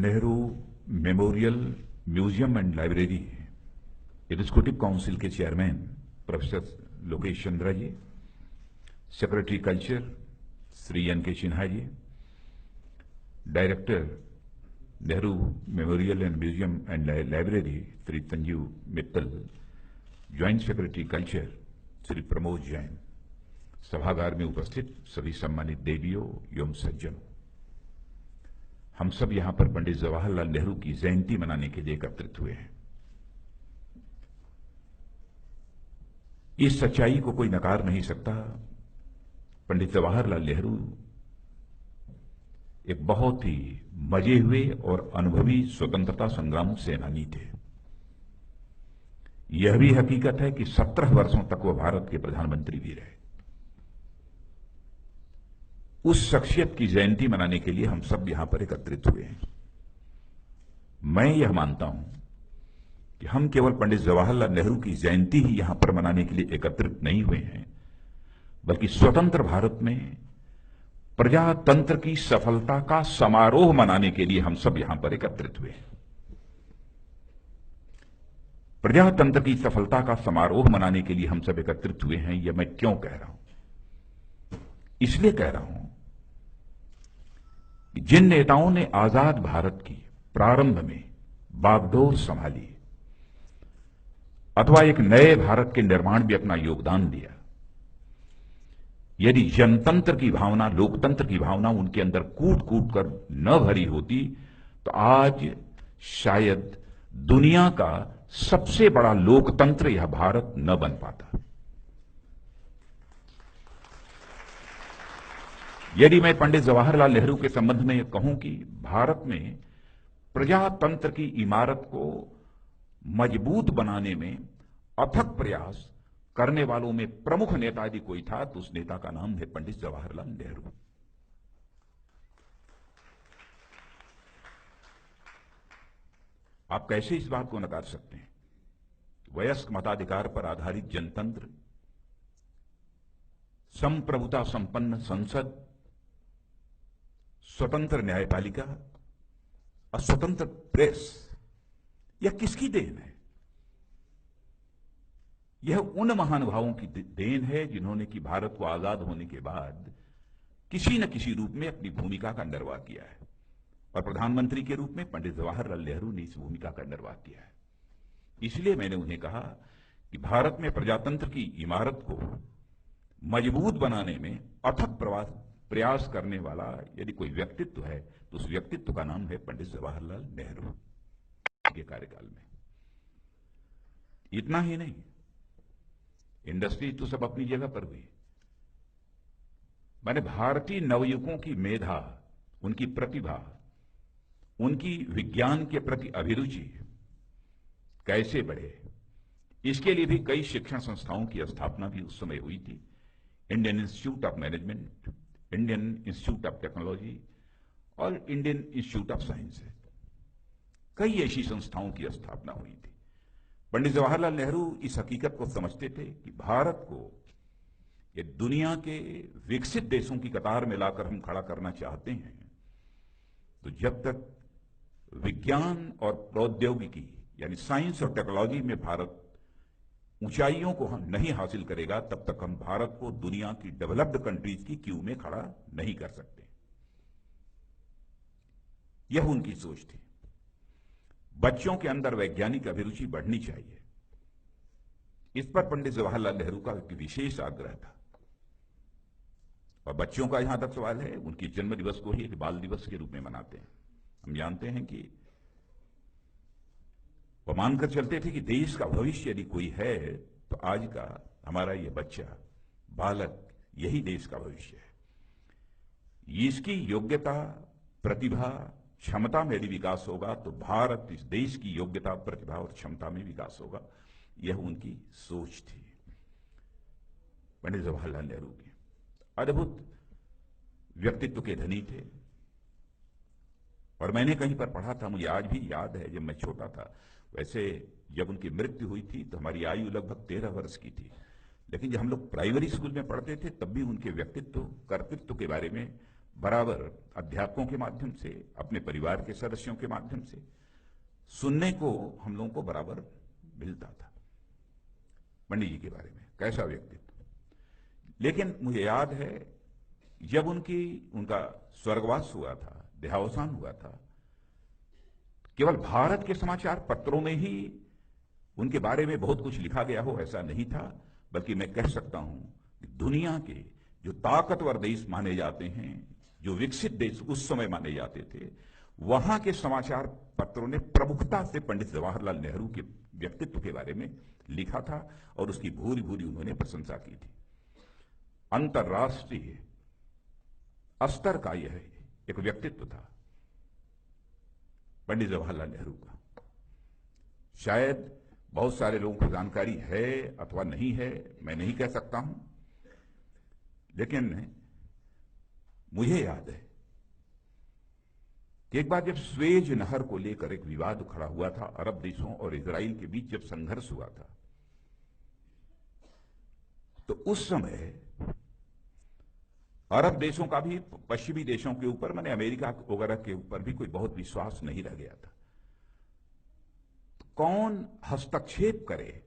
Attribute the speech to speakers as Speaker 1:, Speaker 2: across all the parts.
Speaker 1: Nehru memorial museum and library executive council के chairman professor Lokesh Chandra ji, secretary culture Shri N K Sinha ji, director Nehru memorial and museum and library Shri Sanjeev Mittal, joint secretary culture Shri Pramod Jain, सभागार में उपस्थित सभी सम्मानित देवियों एवं सज्जनों, हम सब यहां पर पंडित जवाहरलाल नेहरू की जयंती मनाने के लिए एकत्रित हुए हैं। इस सच्चाई को कोई नकार नहीं सकता। पंडित जवाहरलाल नेहरू एक बहुत ही मजे हुए और अनुभवी स्वतंत्रता संग्राम सेनानी थे। यह भी हकीकत है कि 17 वर्षों तक वह भारत के प्रधानमंत्री भी रहे। उस शख्सियत की जयंती मनाने के लिए हम सब यहां पर एकत्रित हुए हैं। मैं यह मानता हूं कि हम केवल पंडित जवाहरलाल नेहरू की जयंती ही यहां पर मनाने के लिए एकत्रित नहीं हुए हैं, बल्कि स्वतंत्र भारत में प्रजातंत्र की सफलता का समारोह मनाने के लिए हम सब यहां पर एकत्रित हुए हैं। प्रजातंत्र की सफलता का समारोह मनाने के लिए हम सब एकत्रित हुए हैं। यह मैं क्यों कह रहा हूं? इसलिए कह रहा हूं कि जिन नेताओं ने आजाद भारत की प्रारंभ में बागडोर संभाली अथवा एक नए भारत के निर्माण में अपना योगदान दिया, यदि जनतंत्र की भावना, लोकतंत्र की भावना उनके अंदर कूट कूट कर न भरी होती तो आज शायद दुनिया का सबसे बड़ा लोकतंत्र यह भारत न बन पाता। यदि मैं पंडित जवाहरलाल नेहरू के संबंध में यह कहूं कि भारत में प्रजातंत्र की इमारत को मजबूत बनाने में अथक प्रयास करने वालों में प्रमुख नेता यदि कोई था तो उस नेता का नाम है पंडित जवाहरलाल नेहरू। आप कैसे इस बात को नकार सकते हैं? वयस्क मताधिकार पर आधारित जनतंत्र, संप्रभुता संपन्न संसद, स्वतंत्र न्यायपालिका और स्वतंत्र प्रेस, यह किसकी देन है? यह उन महानुभावों की देन है जिन्होंने कि भारत को आजाद होने के बाद किसी न किसी रूप में अपनी भूमिका का निर्वाह किया है, और प्रधानमंत्री के रूप में पंडित जवाहरलाल नेहरू ने इस भूमिका का निर्वाह किया है। इसलिए मैंने उन्हें कहा कि भारत में प्रजातंत्र की इमारत को मजबूत बनाने में अथक प्रयास करने वाला यदि कोई व्यक्तित्व है तो उस व्यक्तित्व का नाम है पंडित जवाहरलाल नेहरू के कार्यकाल में। इतना ही नहीं, इंडस्ट्री तो सब अपनी जगह पर हुई। मैंने भारतीय नवयुवकों की मेधा, उनकी प्रतिभा, उनकी विज्ञान के प्रति अभिरुचि कैसे बढ़े, इसके लिए भी कई शिक्षण संस्थाओं की स्थापना भी उस समय हुई थी। Indian institute of management, Indian institute of technology और इंडियन इंस्टीट्यूट ऑफ साइंस है। कई ऐसी संस्थाओं की स्थापना हुई थी। पंडित जवाहरलाल नेहरू इस हकीकत को समझते थे कि भारत को ये दुनिया के विकसित देशों की कतार में लाकर हम खड़ा करना चाहते हैं तो जब तक विज्ञान और प्रौद्योगिकी यानी साइंस और टेक्नोलॉजी में भारत ऊंचाइयों को हम नहीं हासिल करेगा, तब तक हम भारत को दुनिया की डेवलप्ड कंट्रीज की क्यू में खड़ा नहीं कर सकते। यह उनकी सोच थी। बच्चों के अंदर वैज्ञानिक अभिरुचि बढ़नी चाहिए, इस पर पंडित जवाहरलाल नेहरू का एक विशेष आग्रह था। और बच्चों का यहां तक सवाल है, उनके जन्म दिवस को ही एक बाल दिवस के रूप में मनाते हैं। हम जानते हैं कि वो मानकर चलते थे कि देश का भविष्य यदि कोई है तो आज का हमारा ये बच्चा, बालक, यही देश का भविष्य है। इसकी योग्यता, प्रतिभा, क्षमता में यदि विकास होगा तो भारत इस देश की योग्यता, प्रतिभा और क्षमता में विकास होगा। यह उनकी सोच थी पंडित जवाहरलाल नेहरू की। अद्भुत व्यक्तित्व के धनी थे। और मैंने कहीं पर पढ़ा था, मुझे आज भी याद है, जब मैं छोटा था, वैसे जब उनकी मृत्यु हुई थी तो हमारी आयु लगभग 13 वर्ष की थी, लेकिन जब हम लोग प्राइमरी स्कूल में पढ़ते थे तब भी उनके व्यक्तित्व, कर्तृत्व के बारे में बराबर अध्यापकों के माध्यम से, अपने परिवार के सदस्यों के माध्यम से सुनने को हम लोगों को बराबर मिलता था पंडित जी के बारे में, कैसा व्यक्तित्व। लेकिन मुझे याद है जब उनका स्वर्गवास हुआ था, देहावसान हुआ था, केवल भारत के समाचार पत्रों में ही उनके बारे में बहुत कुछ लिखा गया हो ऐसा नहीं था, बल्कि मैं कह सकता हूं कि दुनिया के जो ताकतवर देश माने जाते हैं, जो विकसित देश उस समय माने जाते थे, वहां के समाचार पत्रों ने प्रमुखता से पंडित जवाहरलाल नेहरू के व्यक्तित्व के बारे में लिखा था और उसकी भूरी भूरी उन्होंने प्रशंसा की थी। अंतर्राष्ट्रीय स्तर का यह एक व्यक्तित्व था पंडित जवाहरलाल नेहरू का। शायद बहुत सारे लोगों को जानकारी है अथवा नहीं है, मैं नहीं कह सकता हूं, लेकिन मुझे याद है कि एक बार जब स्वेज नहर को लेकर एक विवाद खड़ा हुआ था, अरब देशों और इजराइल के बीच जब संघर्ष हुआ था, तो उस समय अरब देशों का भी पश्चिमी देशों के ऊपर, माने अमेरिका वगैरह के ऊपर भी कोई बहुत विश्वास नहीं रह गया था। कौन हस्तक्षेप करे,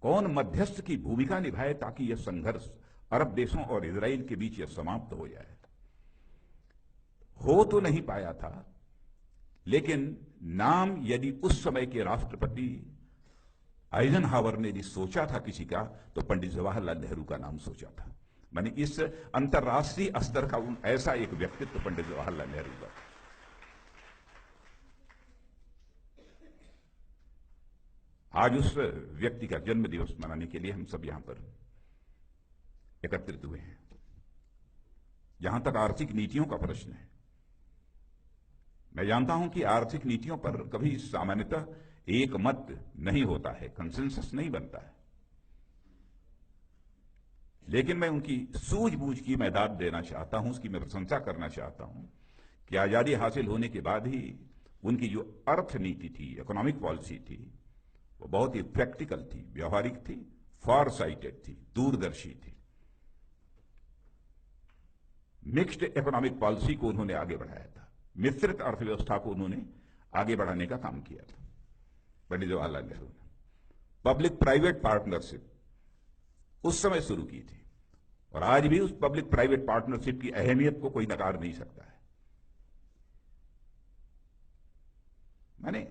Speaker 1: कौन मध्यस्थ की भूमिका निभाए ताकि यह संघर्ष अरब देशों और इजराइल के बीच यह समाप्त हो जाए। हो तो नहीं पाया था, लेकिन नाम यदि उस समय के राष्ट्रपति आइजनहावर ने यदि सोचा था किसी का, तो पंडित जवाहरलाल नेहरू का नाम सोचा था। माने इस अंतर्राष्ट्रीय स्तर का ऐसा एक व्यक्तित्व पंडित जवाहरलाल नेहरू का। आज उस व्यक्ति का जन्म दिवस मनाने के लिए हम सब यहां पर एकत्रित हुए हैं। जहां तक आर्थिक नीतियों का प्रश्न है, मैं जानता हूं कि आर्थिक नीतियों पर कभी सामान्यतः एक मत नहीं होता है, कंसेंसस नहीं बनता है, लेकिन मैं उनकी सूझबूझ की मैं दाद देना चाहता हूं, उसकी मैं प्रशंसा करना चाहता हूं कि आजादी हासिल होने के बाद ही उनकी जो अर्थ नीति थी, इकोनॉमिक पॉलिसी थी, वो बहुत ही प्रैक्टिकल थी, व्यवहारिक थी, फॉर साइटेड थी, दूरदर्शी थी। मिक्स्ड इकोनॉमिक पॉलिसी को उन्होंने आगे बढ़ाया था, मिश्रित अर्थव्यवस्था को उन्होंने आगे बढ़ाने का काम किया था पंडित जवाहरलाल नेहरू ने। पब्लिक प्राइवेट पार्टनरशिप उस समय शुरू की थी और आज भी उस पब्लिक प्राइवेट पार्टनरशिप की अहमियत को कोई नकार नहीं सकता है। माने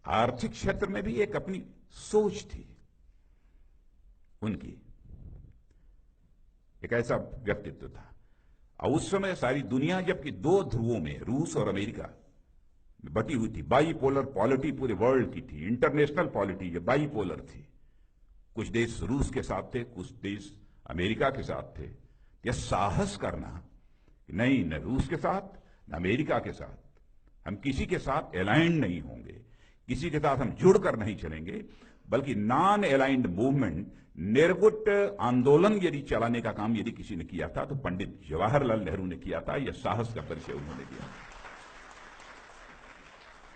Speaker 1: आर्थिक क्षेत्र में भी एक अपनी सोच थी उनकी, एक ऐसा व्यक्तित्व था। और उस समय सारी दुनिया जबकि दो ध्रुवों में, रूस और अमेरिका में बटी हुई थी, बाईपोलर पॉलिटी पूरे वर्ल्ड की थी, इंटरनेशनल पॉलिटी ये बाईपोलर थी। कुछ देश रूस के साथ थे, कुछ देश अमेरिका के साथ थे। यह साहस करना कि नहीं, न रूस के साथ न अमेरिका के साथ, हम किसी के साथ अलाइंड नहीं होंगे, किसी के साथ हम जुड़कर नहीं चलेंगे, बल्कि नॉन अलाइंड मूवमेंट, निर्गुट आंदोलन यदि चलाने का काम यदि किसी ने किया था तो पंडित जवाहरलाल नेहरू ने किया था। यह साहस का परिचय उन्होंने दिया,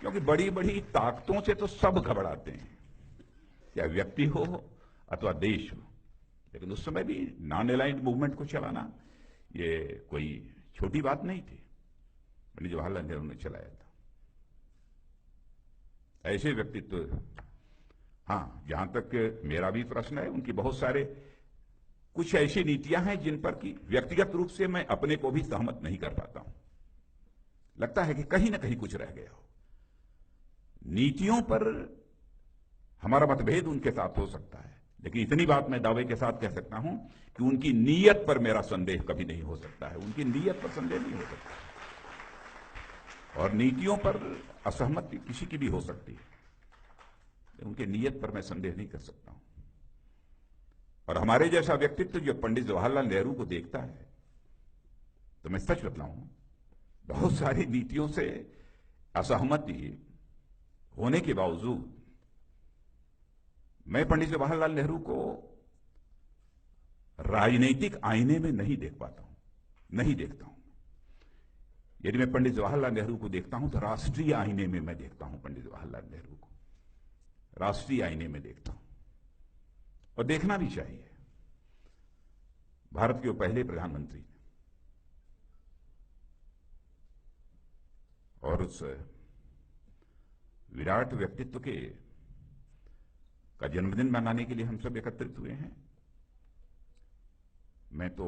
Speaker 1: क्योंकि बड़ी बड़ी ताकतों से तो सब घबराते हैं, चाहे व्यक्ति हो अथवा देश हो, लेकिन उस समय भी नॉन अलाइंड मूवमेंट को चलाना ये कोई छोटी बात नहीं थी, पंडित जवाहरलाल नेहरू ने चलाया था। ऐसे व्यक्तित्व, हाँ, जहां तक मेरा भी प्रश्न है, उनकी बहुत सारे कुछ ऐसी नीतियां हैं जिन पर कि व्यक्तिगत रूप से मैं अपने को भी सहमत नहीं कर पाता हूं। लगता है कि कहीं ना कहीं कुछ रह गया हो। नीतियों पर हमारा मतभेद उनके साथ हो सकता है, लेकिन इतनी बात मैं दावे के साथ कह सकता हूं कि उनकी नीयत पर मेरा संदेह कभी नहीं हो सकता है। उनकी नीयत पर संदेह नहीं हो सकता, और नीतियों पर असहमति किसी की भी हो सकती है, उनके नीयत पर मैं संदेह नहीं कर सकता हूं। और हमारे जैसा व्यक्तित्व जो पंडित जवाहरलाल नेहरू को देखता है, तो मैं सच बतलाऊं, बहुत सारी नीतियों से असहमति होने के बावजूद मैं पंडित जवाहरलाल नेहरू को राजनीतिक आईने में नहीं देख पाता हूं, नहीं देखता हूं। यदि मैं पंडित जवाहरलाल नेहरू को देखता हूं तो राष्ट्रीय आईने में मैं देखता हूं पंडित जवाहरलाल नेहरू को, राष्ट्रीय आईने में देखता हूं, और देखना भी चाहिए। भारत के वो पहले प्रधानमंत्री, और उस विराट व्यक्तित्व का जन्मदिन मनाने के लिए हम सब एकत्रित हुए हैं। मैं तो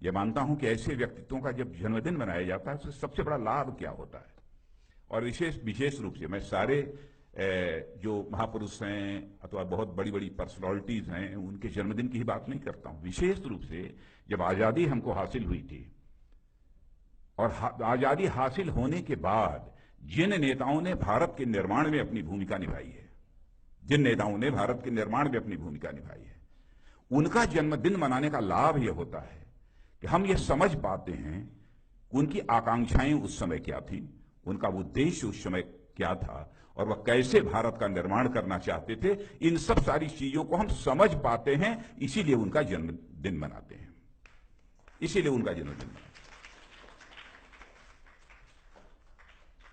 Speaker 1: यह मानता हूं कि ऐसे व्यक्तित्वों का जब जन्मदिन मनाया जाता है उससे सबसे बड़ा लाभ क्या होता है। और विशेष रूप से मैं सारे जो महापुरुष हैं अथवा बहुत बड़ी बड़ी पर्सनालिटीज हैं उनके जन्मदिन की ही बात नहीं करता हूं। विशेष रूप से जब आजादी हमको हासिल हुई थी और आजादी हासिल होने के बाद जिन नेताओं ने भारत के निर्माण में अपनी भूमिका निभाई है, जिन नेताओं ने भारत के निर्माण में अपनी भूमिका निभाई है, उनका जन्मदिन मनाने का लाभ यह होता है कि हम ये समझ पाते हैं कि उनकी आकांक्षाएं उस समय क्या थी, उनका उद्देश्य उस समय क्या था और वह कैसे भारत का निर्माण करना चाहते थे। इन सब सारी चीजों को हम समझ पाते हैं, इसीलिए उनका जन्मदिन मनाते हैं, इसीलिए उनका जन्मदिन मनाते हैं।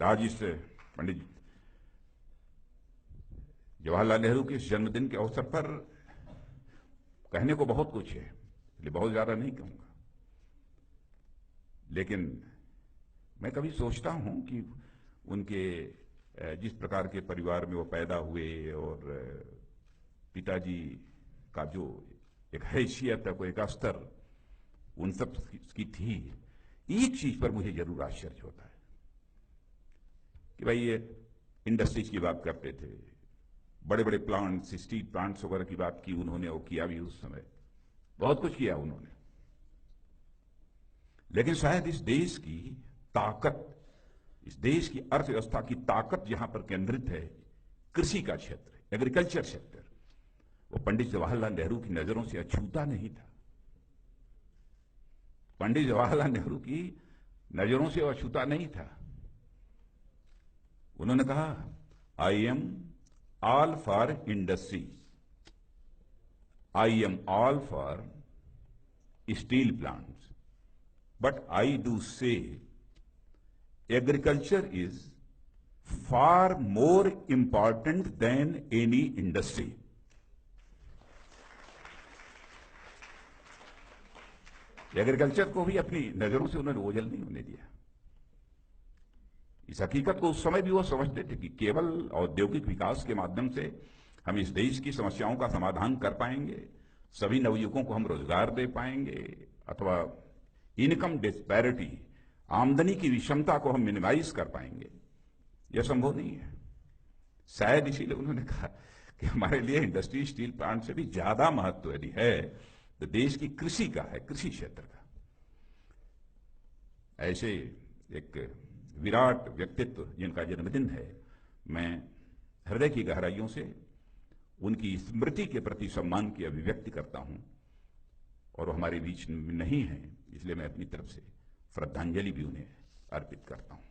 Speaker 1: आज इस पंडित जवाहरलाल नेहरू के जन्मदिन के अवसर पर कहने को बहुत कुछ है, इसलिए बहुत ज्यादा नहीं कहूंगा। लेकिन मैं कभी सोचता हूं कि उनके जिस प्रकार के परिवार में वो पैदा हुए और पिताजी का जो एक हैसियत है, कोई एक स्तर उन सब की थी, एक चीज पर मुझे जरूर आश्चर्य होता है कि भाई ये इंडस्ट्रीज की बात करते थे, बड़े बड़े प्लांट्स, स्टील प्लांट्स वगैरह की बात की उन्होंने और किया भी उस समय, बहुत कुछ किया उन्होंने। लेकिन शायद इस देश की ताकत, इस देश की अर्थव्यवस्था की ताकत जहां पर केंद्रित है, कृषि का क्षेत्र, एग्रीकल्चर सेक्टर, वो पंडित जवाहरलाल नेहरू की नजरों से अछूता नहीं था। पंडित जवाहरलाल नेहरू की नजरों से अछूता नहीं था। उन्होंने कहा, I am all for industries, I am all for steel plants, but I do से agriculture is far more important than any industry. Agriculture को भी अपनी नजरों से उन्होंने ओझल नहीं होने दिया। इस हकीकत को उस समय भी वो समझते थे कि केवल औद्योगिक विकास के माध्यम से हम इस देश की समस्याओं का समाधान कर पाएंगे, सभी नवयुवकों को हम रोजगार दे पाएंगे अथवा इनकम डिस्पैरिटी, आमदनी की विषमता को हम मिनिमाइज कर पाएंगे, यह संभव नहीं है। शायद इसीलिए उन्होंने कहा कि हमारे लिए इंडस्ट्री स्टील प्लांट से भी ज्यादा महत्व यदि है तो देश की कृषि का है, कृषि क्षेत्र का। ऐसे एक विराट व्यक्तित्व जिनका जन्मदिन है, मैं हृदय की गहराइयों से उनकी स्मृति के प्रति सम्मान की अभिव्यक्ति करता हूं और वो हमारे बीच नहीं है, इसलिए मैं अपनी तरफ से श्रद्धांजलि भी उन्हें अर्पित करता हूं।